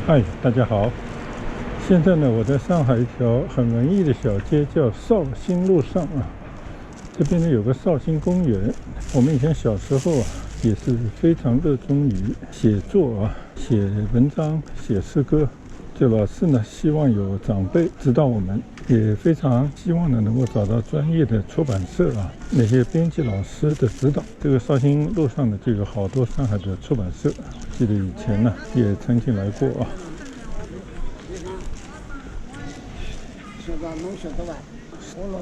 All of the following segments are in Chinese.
嗨，大家好。现在呢，我在上海一条很文艺的小街，叫绍兴路上啊。这边呢有个绍兴公园。我们以前小时候啊，也是非常热衷于写作啊，写文章、写诗歌。这老是呢，希望有长辈指导我们，也非常希望呢能够找到专业的出版社啊，那些编辑老师的指导。这个绍兴路上呢，就有好多上海的出版社。记得以前呢，也曾经来过啊。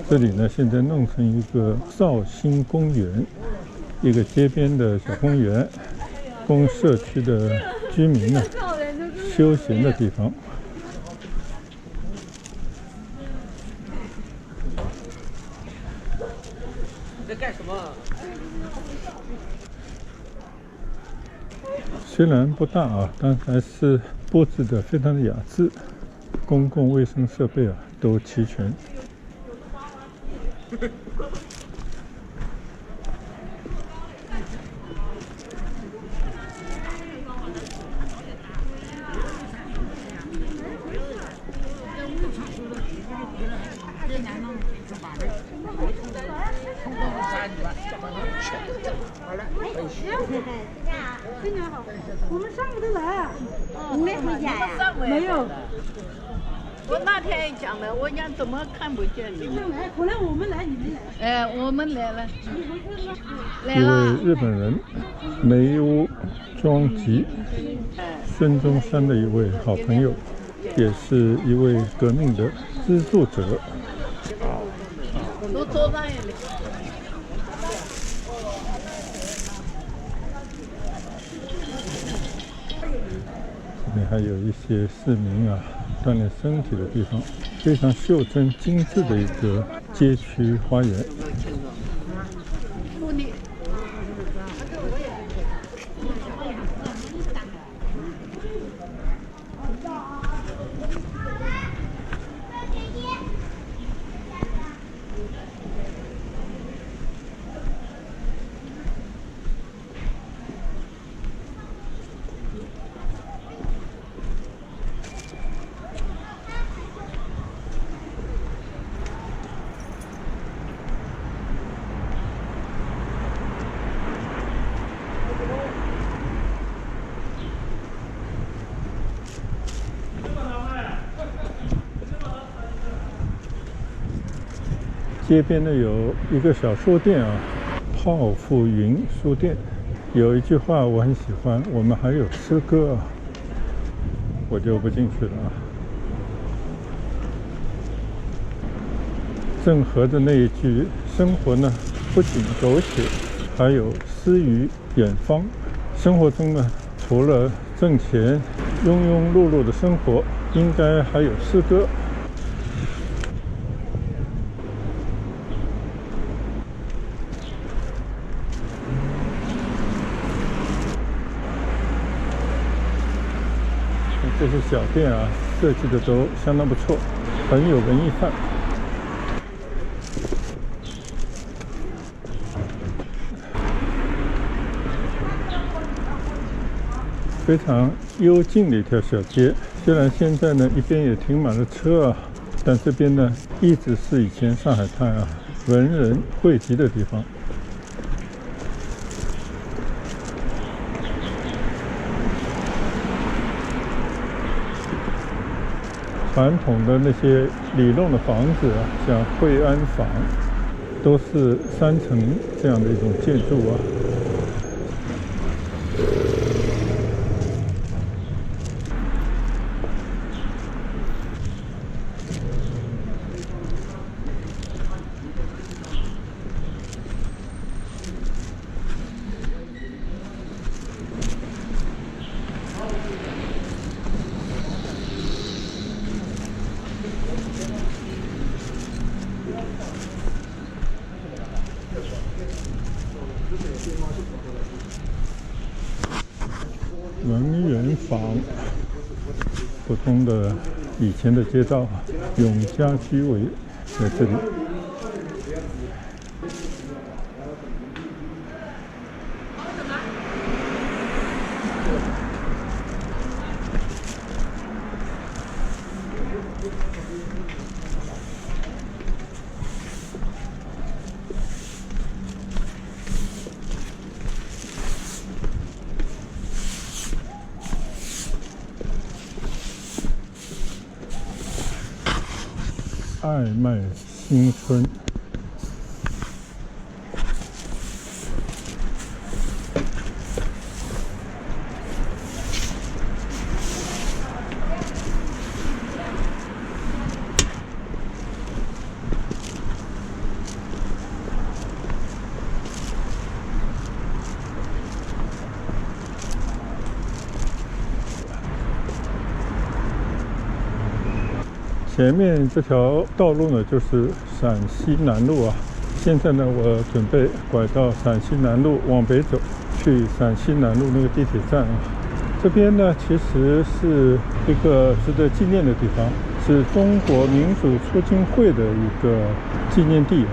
这里呢，现在弄成一个绍兴公园，一个街边的小公园，供社区的居民呢休闲的地方。你在干什么？虽然不大啊，但还是布置得非常的雅致，公共卫生设备啊都齐全。非常好，我们上午都来啊，你没回家呀？没有。我那天讲的，我讲怎么看不见你？来，后来我们来，你们来。哎，我们来了，来一了。位日本人，梅屋庄吉，孙中山的一位好朋友，也是一位革命的资助者。都坐上来了。这边还有一些市民啊锻炼身体的地方，非常袖珍精致的一个街区花园。街边呢有一个小书店啊，泡芙云书店。有一句话我很喜欢，我们还有诗歌啊，我就不进去了啊。正合着那一句，生活呢不仅狗血，还有诗与远方。生活中呢，除了挣钱、庸庸碌碌的生活，应该还有诗歌。这些小店啊，设计的都相当不错，很有文艺范。非常幽静的一条小街，虽然现在呢一边也停满了车啊，但这边呢一直是以前上海滩啊文人汇集的地方。传统的那些里弄的房子啊，像惠安坊，都是3层这样的一种建筑啊。文源坊，普通的以前的街道，永嘉居委在这里。爱麦新村。前面这条道路呢，就是陕西南路啊。现在呢，我准备拐到陕西南路往北走，去陕西南路那个地铁站啊。这边呢，其实是一个值得纪念的地方，是中国民主促进会的一个纪念地啊。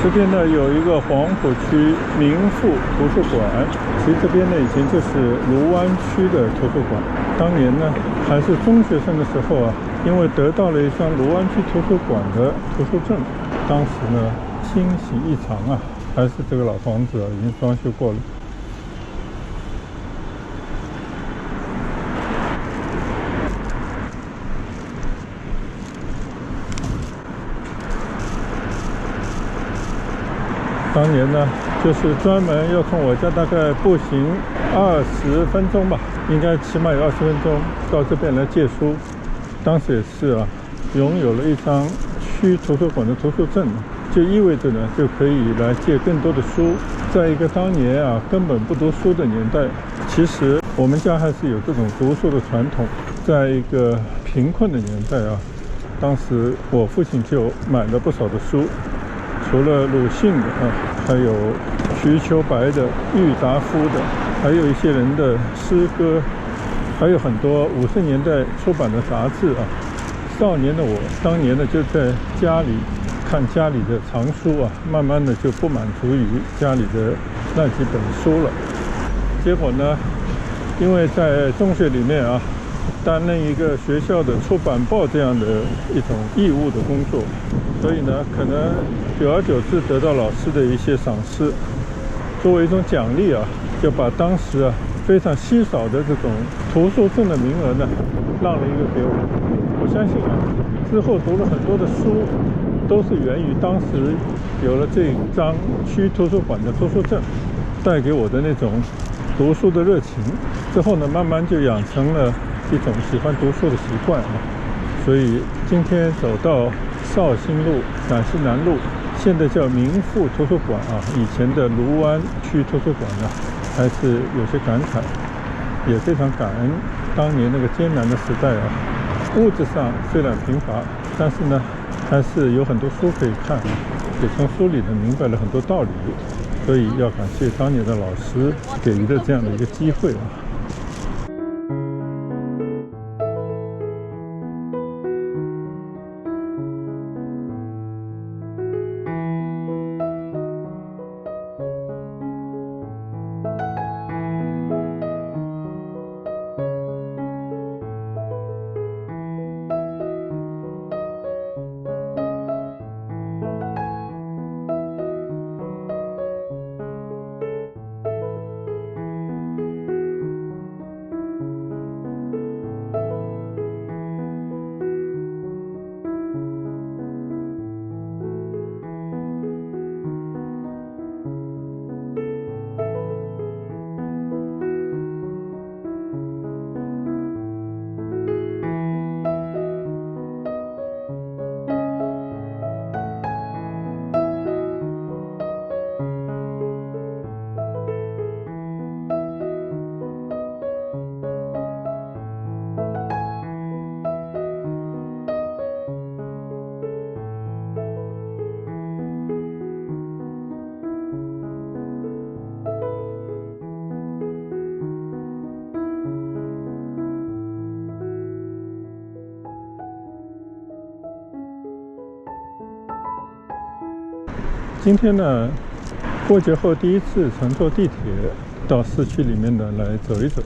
这边呢有一个黄浦区民富图书馆，其实这边呢以前就是卢湾区的图书馆。当年呢还是中学生的时候啊，因为得到了一张卢湾区图书馆的图书证，当时呢欣喜异常啊，还是这个老房子啊，已经装修过了。当年呢，就是专门要从我家大概步行20分钟吧，应该起码有20分钟到这边来借书。当时也是啊，拥有了一张区图书馆的图书证，就意味着呢，就可以来借更多的书。在一个当年啊根本不读书的年代，其实我们家还是有这种读书的传统。在一个贫困的年代啊，当时我父亲就买了不少的书。除了鲁迅的还有瞿秋白的、郁达夫的，还有一些人的诗歌，还有很多50年代出版的杂志啊。少年的我当年呢就在家里看家里的藏书啊，慢慢的就不满足于家里的那几本书了。结果呢，因为在中学里面啊，担任一个学校的出版报这样的一种义务的工作，所以呢，可能久而久之得到老师的一些赏识，作为一种奖励啊，就把当时啊非常稀少的这种图书证的名额呢，让了一个给我。我相信啊，之后读了很多的书，都是源于当时有了这张区图书馆的图书证，带给我的那种读书的热情。之后呢，慢慢就养成了一种喜欢读书的习惯啊。所以今天走到绍兴路、陕西南路，现在叫民富图书馆啊，以前的卢湾区图书馆呢，还是有些感慨，也非常感恩当年那个艰难的时代啊。物质上虽然贫乏，但是呢，还是有很多书可以看，也从书里呢明白了很多道理，所以要感谢当年的老师给予的这样的一个机会啊。今天呢，过节后第一次乘坐地铁到市区里面呢来走一走，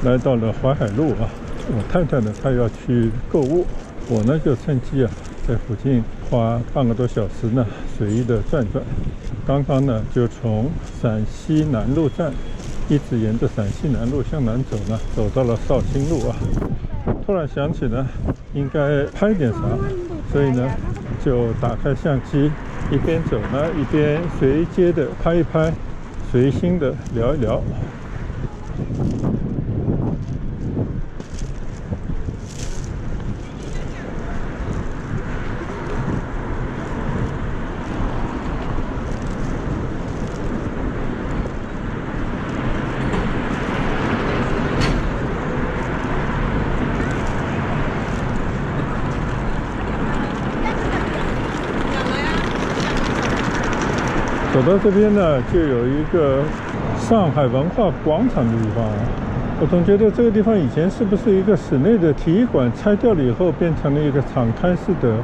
来到了淮海路啊。我太太呢，她要去购物，我呢就趁机啊，在附近花半个多小时呢，随意的转转。刚刚呢，就从陕西南路站一直沿着陕西南路向南走呢，走到了绍兴路啊。突然想起呢，应该拍点啥，所以呢，就打开相机，一边走呢，一边随街的拍一拍，随心的聊一聊。走到这边呢，就有一个上海文化广场的地方。我总觉得这个地方以前是不是一个室内的体育馆，拆掉了以后变成了一个敞开式的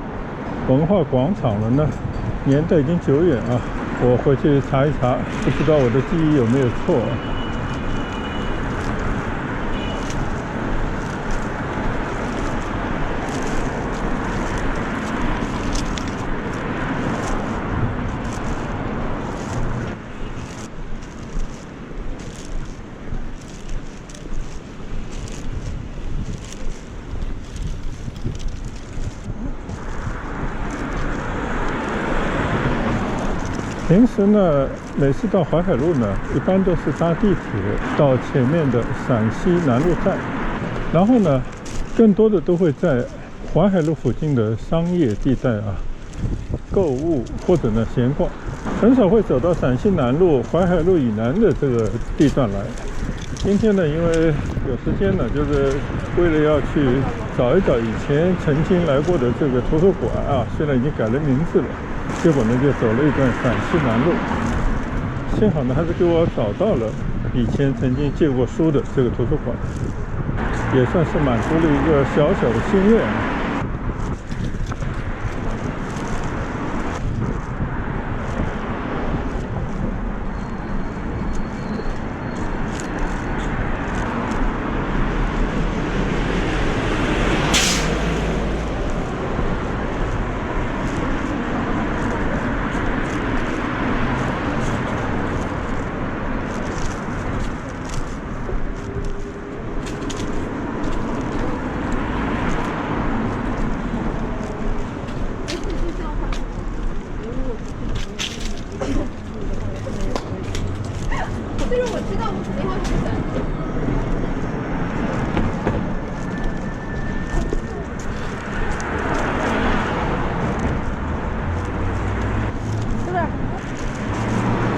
文化广场了呢？年代已经久远啊，我回去查一查，不知道我的记忆有没有错啊。平时呢，每次到淮海路呢，一般都是搭地铁到前面的陕西南路站，然后呢，更多的都会在淮海路附近的商业地带啊购物或者呢闲逛，很少会走到陕西南路、淮海路以南的这个地段来。今天呢，因为有时间呢，就是为了要去找一找以前曾经来过的这个图书馆啊，虽然已经改了名字了。结果呢，就走了一段陕西南路，幸好呢，还是给我找到了以前曾经借过书的这个图书馆，也算是满足了一个小小的心愿。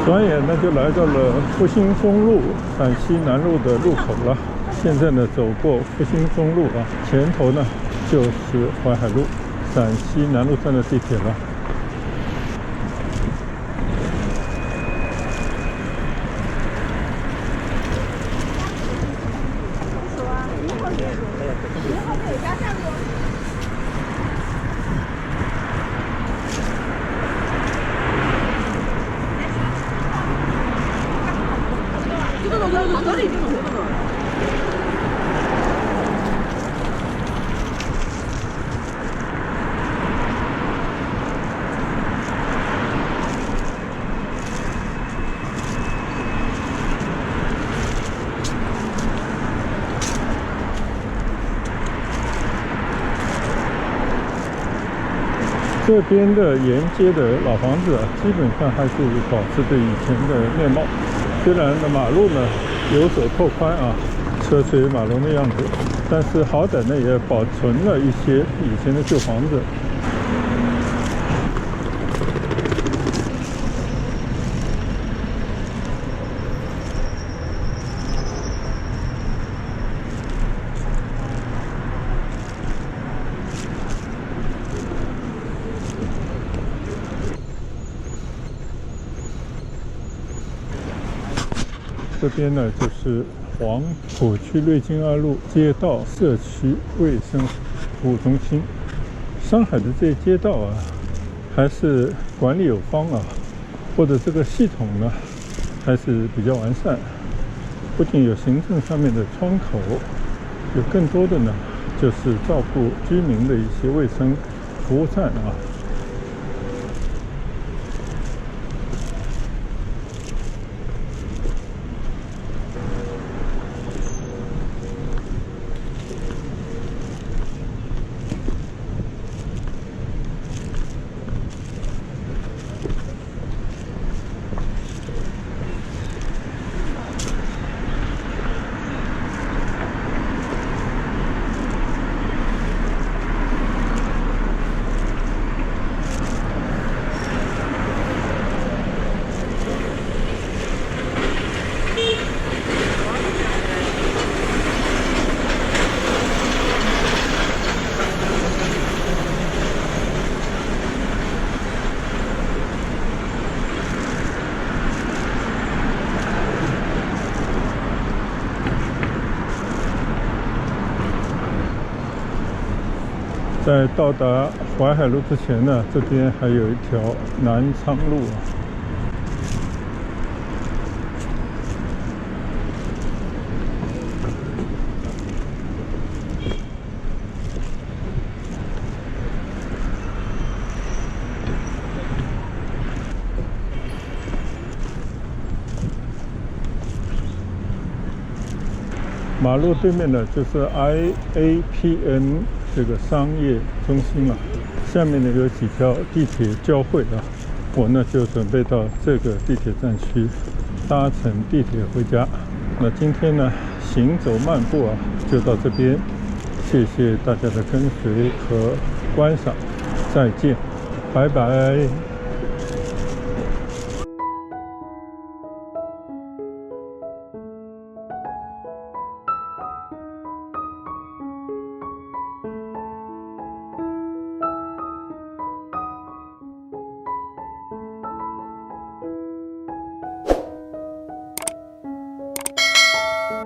转眼呢，就来到了复兴中路陕西南路的路口了。现在呢，走过复兴中路啊，前头呢就是淮海路陕西南路站的地铁了。这边的沿街的老房子啊，基本上还是保持着以前的面貌。虽然呢马路呢有所拓宽啊，车水马龙的样子，但是好歹呢也保存了一些以前的旧房子。这边呢就是黄浦区瑞金2路街道社区卫生服务中心。上海的这些街道啊，还是管理有方啊，或者这个系统呢还是比较完善。不仅有行政上面的窗口，有更多的呢就是照顾居民的一些卫生服务站啊。在到达淮海路之前呢，这边还有一条南昌路啊。马路对面的就是 IAPN 这个商业中心啊，下面呢有几条地铁交汇啊，我呢就准备到这个地铁站区搭乘地铁回家。那今天呢行走漫步啊就到这边，谢谢大家的跟随和观赏，再见，拜拜。